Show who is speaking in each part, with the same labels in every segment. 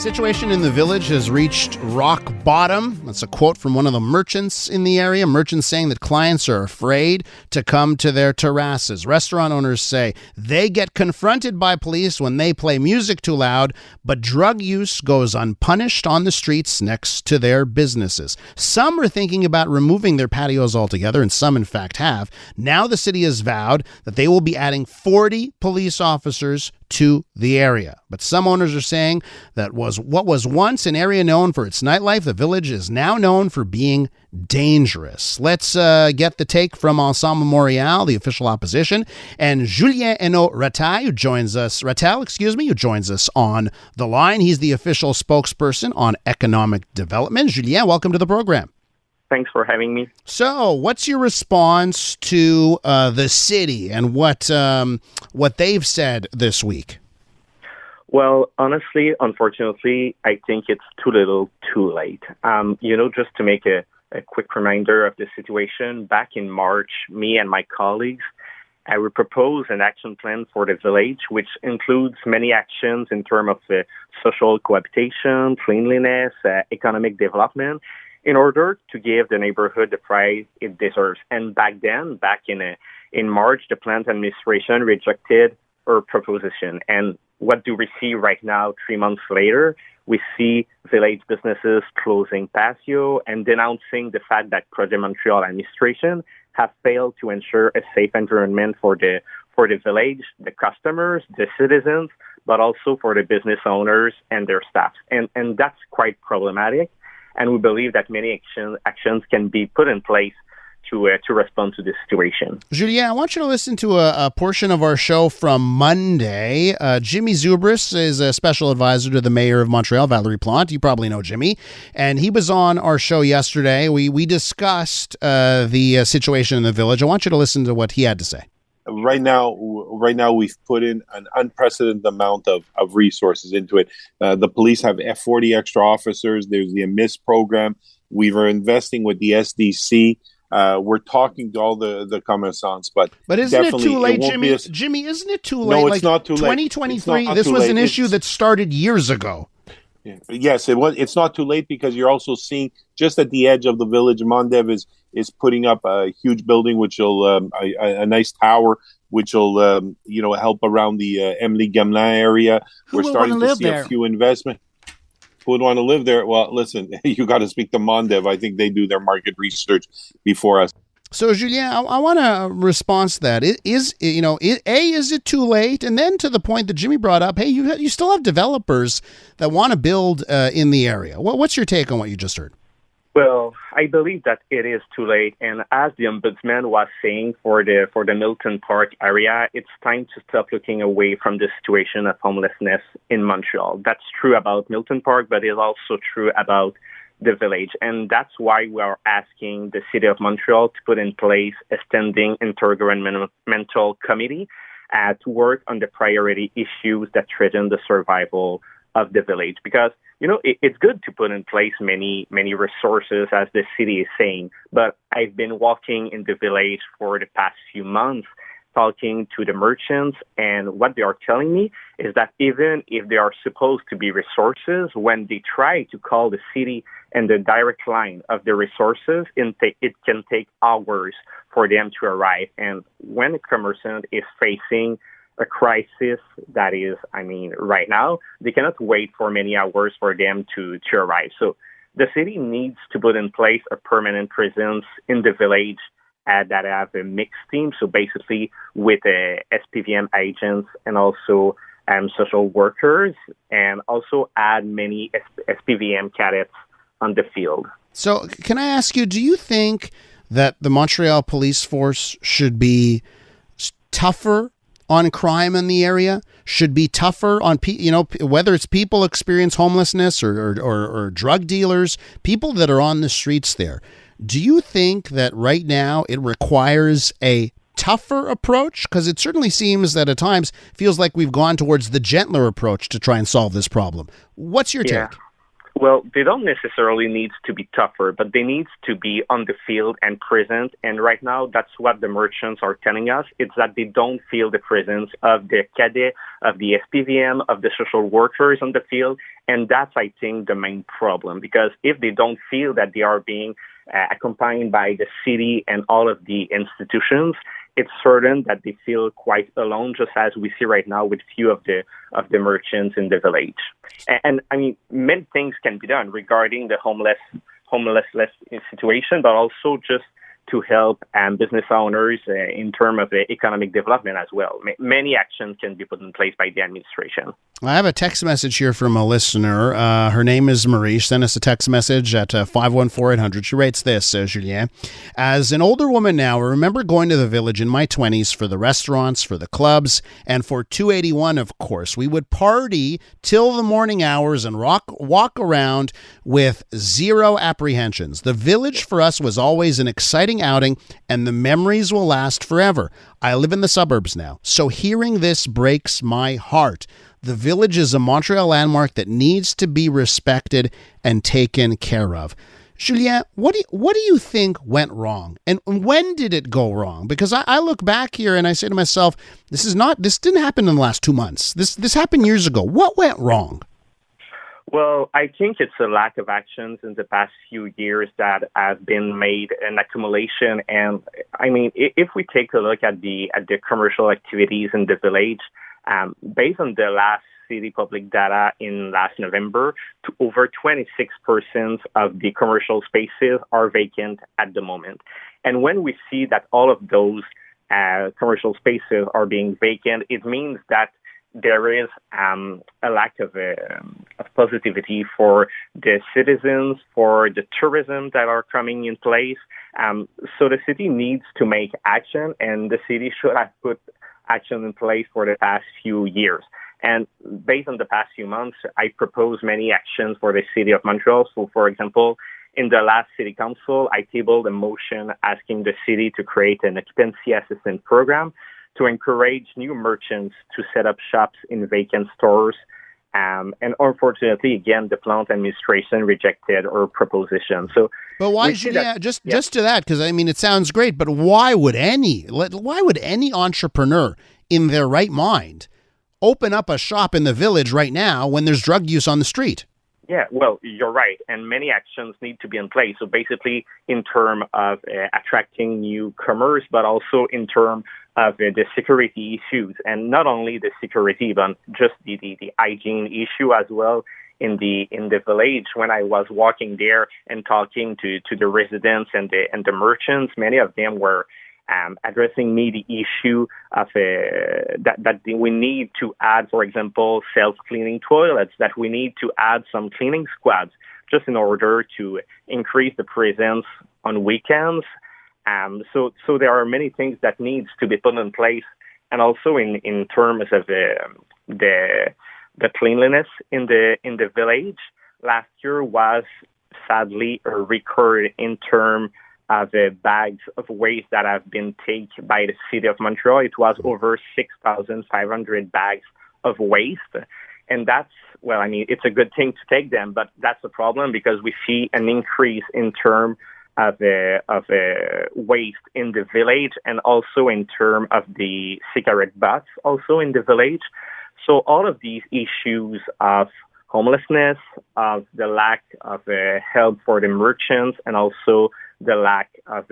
Speaker 1: Situation in the village has reached rock bottom. That's a quote from one of the merchants in the area. Merchants saying that clients are afraid to come to their terraces. Restaurant owners say they get confronted by police when they play music too loud, but drug use goes unpunished on the streets next to their businesses. Some are thinking about removing their patios altogether, and some in fact have. Now the city has vowed that they will be adding 40 police officers to the area. But some owners are saying that what was once an area known for its nightlife, the village is now known for being dangerous. Let's get the take from Ensemble Montreal, the official opposition, and Julien Hénault-Ratelle, who joins us on the line. He's the official spokesperson on economic development. Julien, welcome to the program.
Speaker 2: Thanks for having me.
Speaker 1: So, what's your response to the city and what they've said this week?
Speaker 2: Well, honestly, unfortunately, I think it's too little, too late. Just to make a quick reminder of the situation, back in March, me and my colleagues, I would propose an action plan for the village, which includes many actions in terms of social cohabitation, cleanliness, economic development, in order to give the neighborhood the prize it deserves. And back in March, the plant administration rejected our proposition. And what do we see right now, 3 months later? We see village businesses closing patio and denouncing the fact that Projet Montreal administration have failed to ensure a safe environment for the village, the customers, the citizens, but also for the business owners and their staff. And that's quite problematic. And we believe that many actions can be put in place to respond to this situation.
Speaker 1: Julien, I want you to listen to a portion of our show from Monday. Jimmy Zubris is a special advisor to the mayor of Montreal, Valérie Plante. You probably know Jimmy. And he was on our show yesterday. We discussed the situation in the village. I want you to listen to what he had to say.
Speaker 3: Right now, we've put in an unprecedented amount of resources into it. The police have 40 extra officers. There's the AMIS program. We were investing with the SDC. We're talking to all the commerçants, but
Speaker 1: isn't it too late, Jimmy? Jimmy, isn't it too late?
Speaker 3: No, it's not too late.
Speaker 1: 2023. This was an issue that started years ago.
Speaker 3: Yes, it was. It's not too late because you're also seeing just at the edge of the village, Mondev is putting up a huge building, which will a nice tower, which will help around the Emily Gamelin area.
Speaker 4: We're
Speaker 3: starting to see a few investment. Who would want to live there? Well, listen, you got to speak to Mondev. I think they do their market research before us.
Speaker 1: So, Julien, I want to respond to that. Is it too late? And then to the point that Jimmy brought up, hey, you still have developers that want to build in the area. What's your take on what you just heard?
Speaker 2: Well, I believe that it is too late. And as the Ombudsman was saying for the Milton Park area, it's time to stop looking away from the situation of homelessness in Montreal. That's true about Milton Park, but it's also true about the village. And that's why we are asking the City of Montreal to put in place a standing intergovernmental committee to work on the priority issues that threaten the survival of the village. Because, it's good to put in place many resources, as the city is saying, but I've been walking in the village for the past few months, talking to the merchants, and what they are telling me is that even if there are supposed to be resources, when they try to call the city and the direct line of the resources, it can take hours for them to arrive. And when a commerçant is facing a crisis that is, right now, they cannot wait for many hours for them to arrive. So the city needs to put in place a permanent presence in the village that have a mixed team. So basically with SPVM agents and also social workers, and also add many SPVM cadets on the field.
Speaker 1: So can I ask you, do you think that the Montreal police force should be tougher on crime in the area, should be tougher on, whether it's people experience homelessness or drug dealers, people that are on the streets there? Do you think that right now it requires a tougher approach? Because it certainly seems that at times feels like we've gone towards the gentler approach to try and solve this problem. What's your take?
Speaker 2: Well, they don't necessarily need to be tougher, but they need to be on the field and present. And right now, that's what the merchants are telling us. It's that they don't feel the presence of the cadet, of the SPVM, of the social workers on the field. And that's, I think, the main problem, because if they don't feel that they are being accompanied by the city and all of the institutions, it's certain that they feel quite alone, just as we see right now with few of the merchants in the village. And I mean, many things can be done regarding the homelessness situation, but also just to help business owners in terms of economic development as well. Many actions can be put in place by the administration.
Speaker 1: I have a text message here from a listener. Her name is Marie. She sent us a text message at 514-800. She writes this, Julien. As an older woman now, I remember going to the village in my 20s for the restaurants, for the clubs, and for 281, of course. We would party till the morning hours and walk around with zero apprehensions. The village for us was always an exciting outing, and the memories will last forever. I live in the suburbs now, so hearing this breaks my heart. The village is a Montreal landmark that needs to be respected and taken care of. Julien, what do you think went wrong? And when did it go wrong? Because I look back here and I say to myself, this didn't happen in the last 2 months. This happened years ago. What went wrong?
Speaker 2: Well, I think it's a lack of actions in the past few years that have been made, an accumulation. And I mean, if we take a look at the commercial activities in the village, based on the last city public data in last November, over 26% of the commercial spaces are vacant at the moment. And when we see that all of those commercial spaces are being vacant, it means that there is a lack of positivity for the citizens, for the tourism that are coming in place. So the city needs to make action, and the city should have put action in place for the past few years. And based on the past few months, I propose many actions for the city of Montreal. So, for example, in the last city council, I tabled a motion asking the city to create an occupancy assistance program to encourage new merchants to set up shops in vacant stores. And unfortunately, again, the plant administration rejected our proposition. So,
Speaker 1: but why, Julien, just to that, because I mean, it sounds great, but why would any entrepreneur in their right mind open up a shop in the village right now when there's drug use on the street?
Speaker 2: Yeah, well, you're right. And many actions need to be in place. So basically, in terms of attracting new commerce, but also in terms of the security issues. And not only the security, but just the hygiene issue as well in the village. When I was walking there and talking to the residents and the merchants, many of them were addressing me the issue of that we need to add, for example, self-cleaning toilets, that we need to add some cleaning squads just in order to increase the presence on weekends. So there are many things that needs to be put in place, and also in terms of the cleanliness in the village. Last year was sadly a record in terms of bags of waste that have been taken by the city of Montreal. It was over 6,500 bags of waste. And that's, well, I mean, it's a good thing to take them, but that's a problem because we see an increase in terms of waste in the village, and also in terms of the cigarette butts also in the village. So all of these issues of homelessness, of the lack of help for the merchants, and also the lack of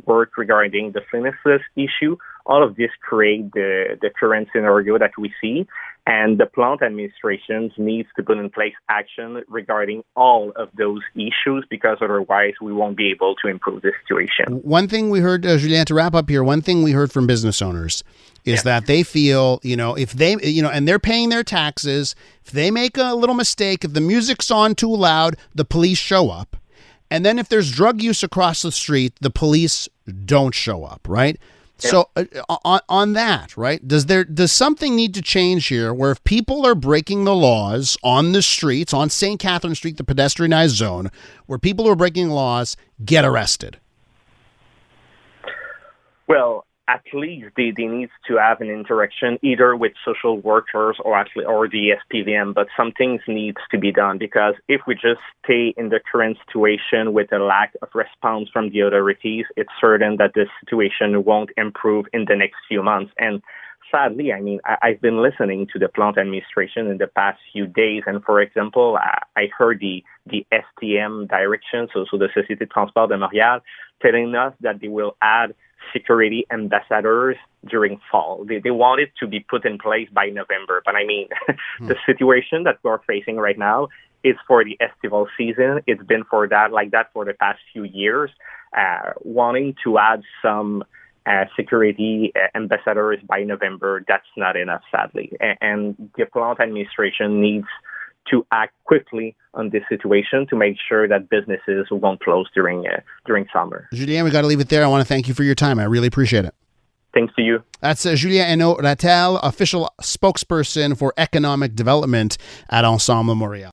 Speaker 2: work regarding the cleanliness issue, all of this create the current scenario that we see. And the plant administration needs to put in place action regarding all of those issues, because otherwise we won't be able to improve the situation.
Speaker 1: One thing we heard, Julien, to wrap up here, one thing we heard from business owners is that they feel, if they, and they're paying their taxes, if they make a little mistake, if the music's on too loud, the police show up. And then if there's drug use across the street, the police don't show up, right? Yeah. So on that, right, does something need to change here where if people are breaking the laws on the streets, on St. Catherine Street, the pedestrianized zone, where people who are breaking laws get arrested?
Speaker 2: Well, at least they need to have an interaction either with social workers or the SPVM, but some things needs to be done, because if we just stay in the current situation with a lack of response from the authorities, it's certain that the situation won't improve in the next few months. And sadly, I mean, I've been listening to the Plante administration in the past few days, and for example, I heard the STM direction, so the Société de Transport de Montréal, telling us that they will add security ambassadors during fall. They want it to be put in place by November, but I mean, the situation that we're facing right now is for the estival season. It's been like that for the past few years. Wanting to add some security ambassadors by November, that's not enough, sadly. And the Plante administration needs to act quickly on this situation to make sure that businesses won't close during summer.
Speaker 1: Julien, we got to leave it there. I want to thank you for your time. I really appreciate it.
Speaker 2: Thanks to you.
Speaker 1: That's Julien Hénault-Ratelle, official spokesperson for economic development at Ensemble Montreal.